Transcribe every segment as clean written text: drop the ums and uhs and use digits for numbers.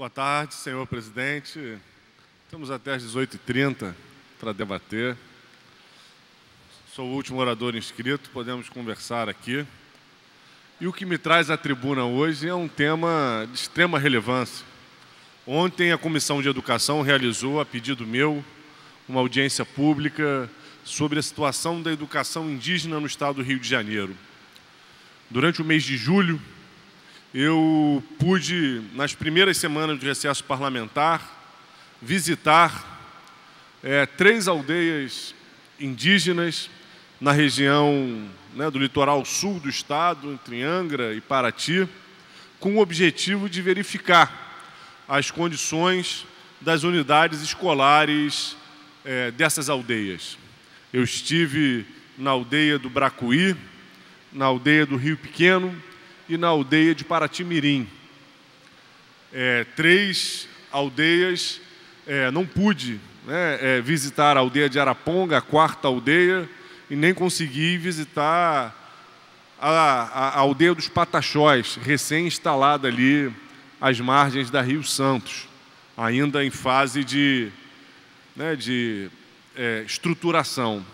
Boa tarde, senhor presidente. Estamos até às 18h30 para debater. Sou o último orador inscrito, podemos conversar aqui. E o que me traz à tribuna hoje é um tema de extrema relevância. Ontem a Comissão de Educação realizou, a pedido meu, uma audiência pública sobre a situação da educação indígena no estado do Rio de Janeiro. Durante o mês de julho, eu pude, nas primeiras semanas de recesso parlamentar, visitar 3 aldeias indígenas na região do litoral sul do estado, entre Angra e Paraty, com o objetivo de verificar as condições das unidades escolares dessas aldeias. Eu estive na aldeia do Bracuí, na aldeia do Rio Pequeno e na aldeia de Paraty-Mirim. 3 aldeias, não pude visitar a aldeia de Araponga, a 4ª aldeia, e nem consegui visitar a aldeia dos Pataxós, recém-instalada ali às margens da Rio Santos, ainda em fase de estruturação.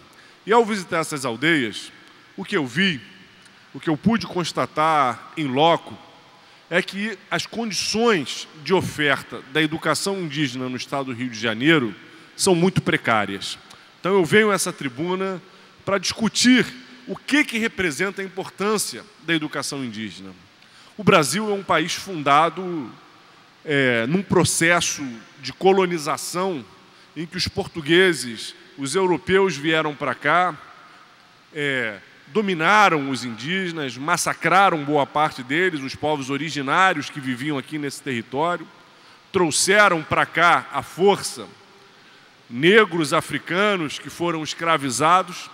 E ao visitar essas aldeias, o que eu pude constatar em loco é que as condições de oferta da educação indígena no estado do Rio de Janeiro são muito precárias. Então eu venho a essa tribuna para discutir o que representa a importância da educação indígena. O Brasil é um país fundado num processo de colonização em que os portugueses, os europeus vieram para cá, dominaram os indígenas, massacraram boa parte deles, os povos originários que viviam aqui nesse território, trouxeram para cá à força negros africanos que foram escravizados,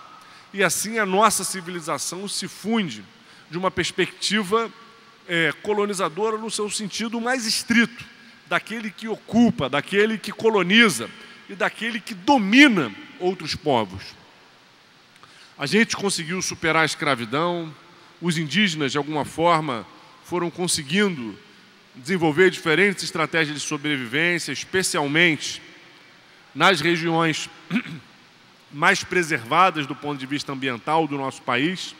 e assim a nossa civilização se funde de uma perspectiva colonizadora no seu sentido mais estrito, daquele que ocupa, daquele que coloniza e daquele que domina outros povos. A gente conseguiu superar a escravidão, os indígenas, de alguma forma, foram conseguindo desenvolver diferentes estratégias de sobrevivência, especialmente nas regiões mais preservadas do ponto de vista ambiental do nosso país.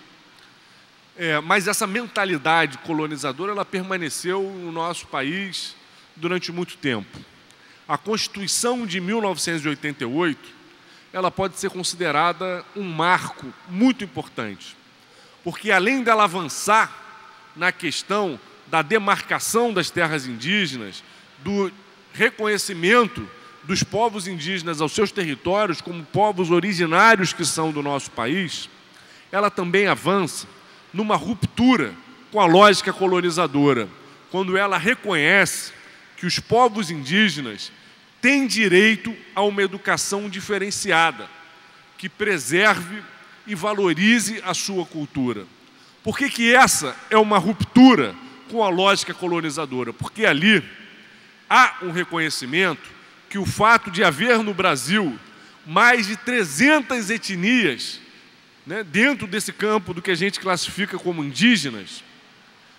Mas essa mentalidade colonizadora ela permaneceu no nosso país durante muito tempo. A Constituição de 1988 ela pode ser considerada um marco muito importante, porque além dela avançar na questão da demarcação das terras indígenas, do reconhecimento dos povos indígenas aos seus territórios como povos originários que são do nosso país, ela também avança numa ruptura com a lógica colonizadora, quando ela reconhece que os povos indígenas têm direito a uma educação diferenciada, que preserve e valorize a sua cultura. Por que essa é uma ruptura com a lógica colonizadora? Porque ali há um reconhecimento que o fato de haver no Brasil mais de 300 etnias, dentro desse campo do que a gente classifica como indígenas,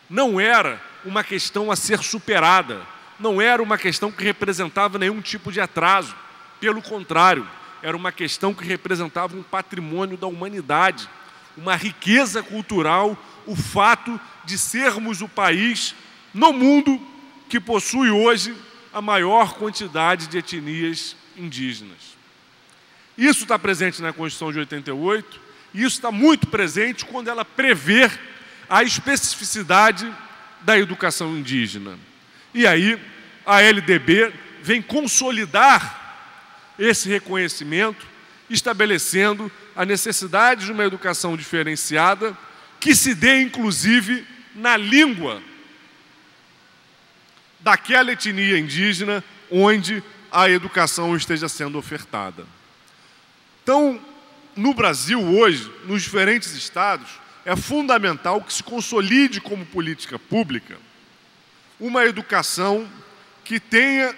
não era uma questão a ser superada, não era uma questão que representava nenhum tipo de atraso. Pelo contrário, era uma questão que representava um patrimônio da humanidade, uma riqueza cultural, o fato de sermos o país no mundo que possui hoje a maior quantidade de etnias indígenas. Isso está presente na Constituição de 88, e isso está muito presente quando ela prevê a especificidade da educação indígena. E aí, a LDB vem consolidar esse reconhecimento, estabelecendo a necessidade de uma educação diferenciada, que se dê, inclusive, na língua daquela etnia indígena onde a educação esteja sendo ofertada. Então, no Brasil hoje, nos diferentes estados, é fundamental que se consolide como política pública uma educação que tenha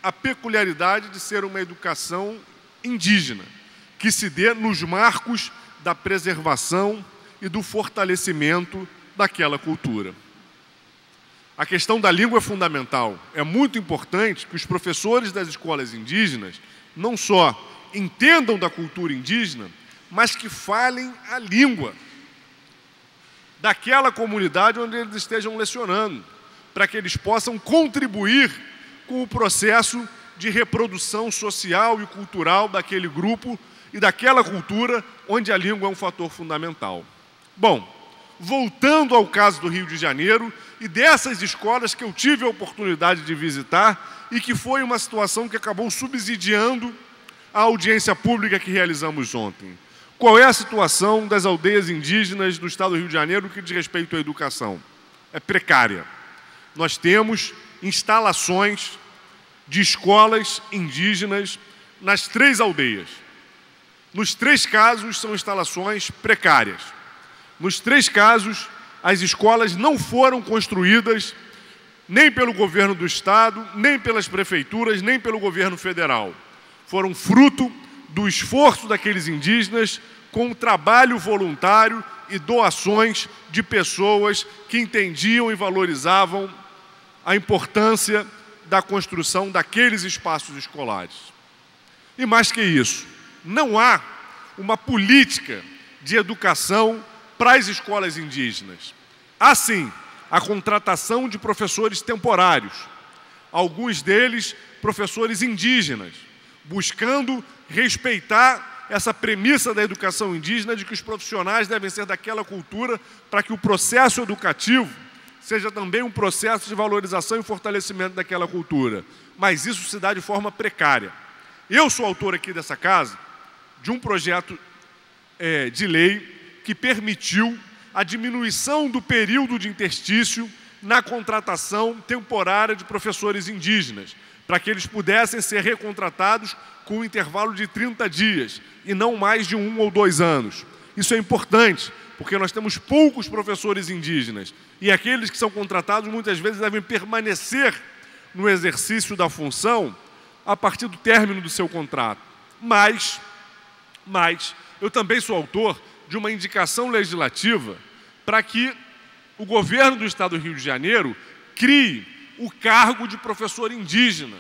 a peculiaridade de ser uma educação indígena, que se dê nos marcos da preservação e do fortalecimento daquela cultura. A questão da língua é fundamental. É muito importante que os professores das escolas indígenas não só entendam da cultura indígena, mas que falem a língua daquela comunidade onde eles estejam lecionando, para que eles possam contribuir com o processo de reprodução social e cultural daquele grupo e daquela cultura onde a língua é um fator fundamental. Bom, voltando ao caso do Rio de Janeiro e dessas escolas que eu tive a oportunidade de visitar e que foi uma situação que acabou subsidiando a audiência pública que realizamos ontem. Qual é a situação das aldeias indígenas do estado do Rio de Janeiro que diz respeito à educação? É precária. Nós temos instalações de escolas indígenas nas 3 aldeias. Nos 3 casos, são instalações precárias. Nos 3 casos, as escolas não foram construídas nem pelo governo do estado, nem pelas prefeituras, nem pelo governo federal. Foram fruto do esforço daqueles indígenas com o trabalho voluntário e doações de pessoas que entendiam e valorizavam a importância da construção daqueles espaços escolares. E mais que isso, não há uma política de educação para as escolas indígenas. Há sim a contratação de professores temporários, alguns deles professores indígenas, buscando respeitar essa premissa da educação indígena de que os profissionais devem ser daquela cultura para que o processo educativo seja também um processo de valorização e fortalecimento daquela cultura. Mas isso se dá de forma precária. Eu sou autor aqui dessa casa de um projeto de lei que permitiu a diminuição do período de interstício na contratação temporária de professores indígenas, para que eles pudessem ser recontratados com um intervalo de 30 dias e não mais de 1 ou 2 anos. Isso é importante, porque nós temos poucos professores indígenas e aqueles que são contratados muitas vezes devem permanecer no exercício da função a partir do término do seu contrato. Mas eu também sou autor de uma indicação legislativa para que o governo do estado do Rio de Janeiro crie o cargo de professor indígena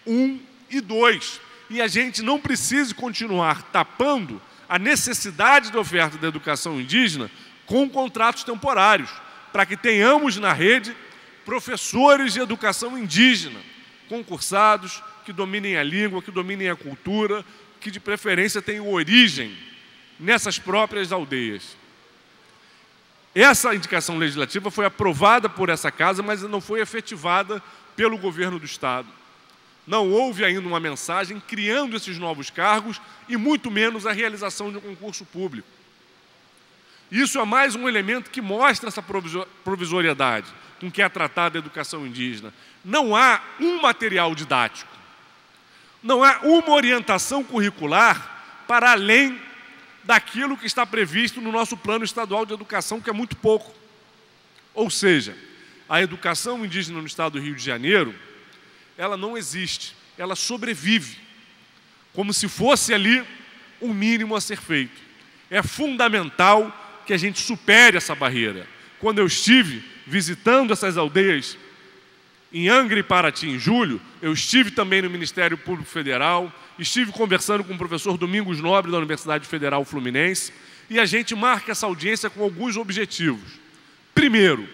1 e 2, e a gente não precise continuar tapando a necessidade de oferta da educação indígena com contratos temporários, para que tenhamos na rede professores de educação indígena, concursados, que dominem a língua, que dominem a cultura, que de preferência tenham origem nessas próprias aldeias. Essa indicação legislativa foi aprovada por essa casa, mas não foi efetivada pelo governo do estado. Não houve ainda uma mensagem criando esses novos cargos e muito menos a realização de um concurso público. Isso é mais um elemento que mostra essa provisoriedade com que é tratada a educação indígena. Não há um material didático, não há uma orientação curricular para além daquilo que está previsto no nosso plano estadual de educação, que é muito pouco. Ou seja, a educação indígena no estado do Rio de Janeiro, ela não existe, ela sobrevive, como se fosse ali um mínimo a ser feito. É fundamental que a gente supere essa barreira. Quando eu estive visitando essas aldeias em Angra e Paraty em julho, eu estive também no Ministério Público Federal, estive conversando com o professor Domingos Nobre da Universidade Federal Fluminense, e a gente marca essa audiência com alguns objetivos. Primeiro,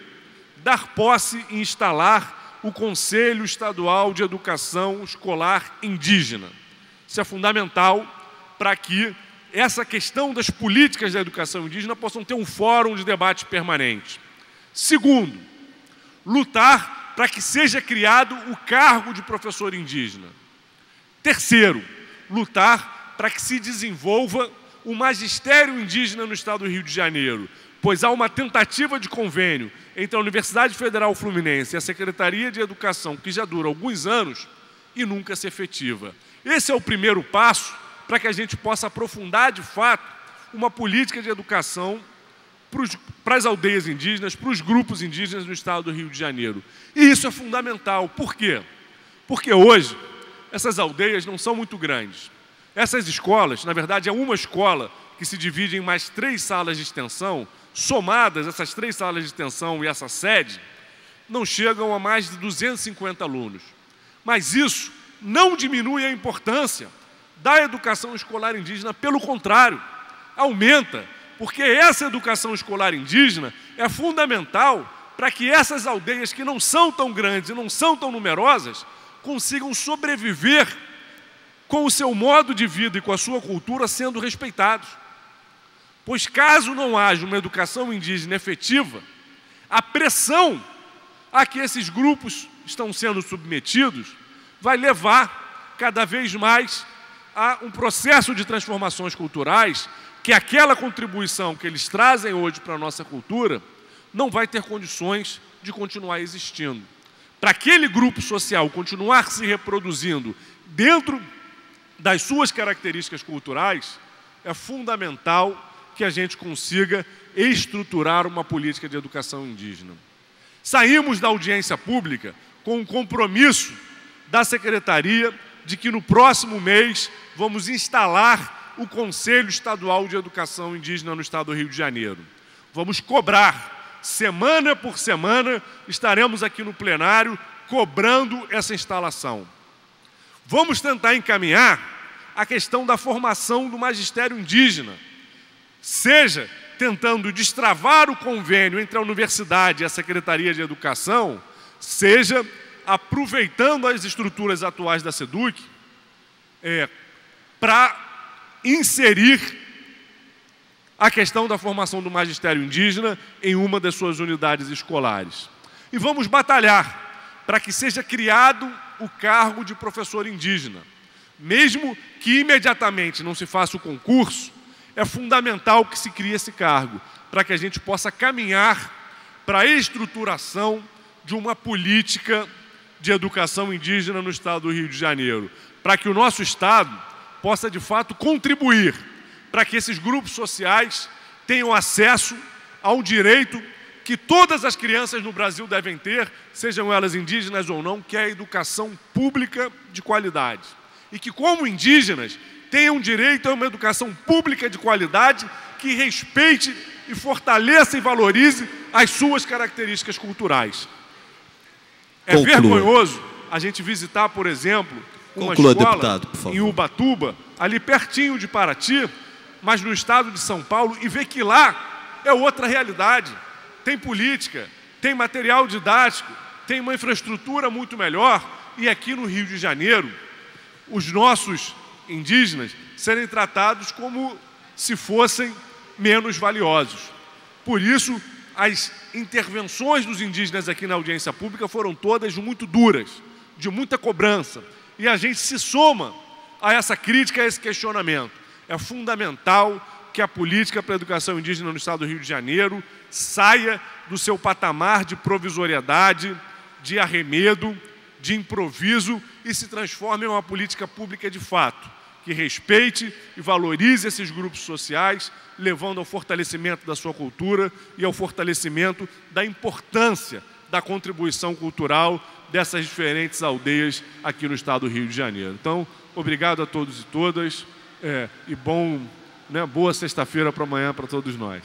dar posse e instalar o Conselho Estadual de Educação Escolar Indígena. Isso é fundamental para que essa questão das políticas da educação indígena possam ter um fórum de debate permanente. Segundo, lutar para que seja criado o cargo de professor indígena. Terceiro, lutar para que se desenvolva o magistério indígena no estado do Rio de Janeiro, pois há uma tentativa de convênio entre a Universidade Federal Fluminense e a Secretaria de Educação, que já dura alguns anos e nunca se efetiva. Esse é o primeiro passo para que a gente possa aprofundar, de fato, uma política de educação para as aldeias indígenas, para os grupos indígenas no estado do Rio de Janeiro. E isso é fundamental. Por quê? Porque hoje essas aldeias não são muito grandes. Essas escolas, na verdade, é uma escola que se divide em mais 3 salas de extensão. Somadas, essas 3 salas de extensão e essa sede, não chegam a mais de 250 alunos. Mas isso não diminui a importância da educação escolar indígena, pelo contrário, aumenta, porque essa educação escolar indígena é fundamental para que essas aldeias que não são tão grandes e não são tão numerosas consigam sobreviver com o seu modo de vida e com a sua cultura sendo respeitados. Pois caso não haja uma educação indígena efetiva, a pressão a que esses grupos estão sendo submetidos vai levar cada vez mais a um processo de transformações culturais que aquela contribuição que eles trazem hoje para a nossa cultura não vai ter condições de continuar existindo. Para aquele grupo social continuar se reproduzindo dentro das suas características culturais, é fundamental que a gente consiga estruturar uma política de educação indígena. Saímos da audiência pública com um compromisso da Secretaria de que no próximo mês vamos instalar o Conselho Estadual de Educação Indígena no Estado do Rio de Janeiro. Vamos cobrar, semana por semana, estaremos aqui no plenário cobrando essa instalação. Vamos tentar encaminhar a questão da formação do magistério indígena, seja tentando destravar o convênio entre a universidade e a Secretaria de Educação, seja aproveitando as estruturas atuais da SEDUC para inserir a questão da formação do magistério indígena em uma das suas unidades escolares. E vamos batalhar para que seja criado o cargo de professor indígena. Mesmo que imediatamente não se faça o concurso, é fundamental que se crie esse cargo, para que a gente possa caminhar para a estruturação de uma política de educação indígena no Estado do Rio de Janeiro, para que o nosso Estado possa, de fato, contribuir para que esses grupos sociais tenham acesso ao direito que todas as crianças no Brasil devem ter, sejam elas indígenas ou não, que é a educação pública de qualidade. E que, como indígenas, tenham direito a uma educação pública de qualidade que respeite e fortaleça e valorize as suas características culturais. É vergonhoso a gente visitar, por exemplo, uma escola, deputado, por favor, em Ubatuba, ali pertinho de Paraty, mas no estado de São Paulo, e ver que lá é outra realidade. Tem política, tem material didático, tem uma infraestrutura muito melhor, e aqui no Rio de Janeiro, os nossos indígenas serem tratados como se fossem menos valiosos. Por isso, as intervenções dos indígenas aqui na audiência pública foram todas muito duras, de muita cobrança. E a gente se soma a essa crítica, a esse questionamento. É fundamental que a política para a educação indígena no Estado do Rio de Janeiro saia do seu patamar de provisoriedade, de arremedo, de improviso e se transforme em uma política pública de fato, que respeite e valorize esses grupos sociais, levando ao fortalecimento da sua cultura e ao fortalecimento da importância da contribuição cultural dessas diferentes aldeias aqui no Estado do Rio de Janeiro. Então, obrigado a todos e todas e boa sexta-feira para amanhã para todos nós.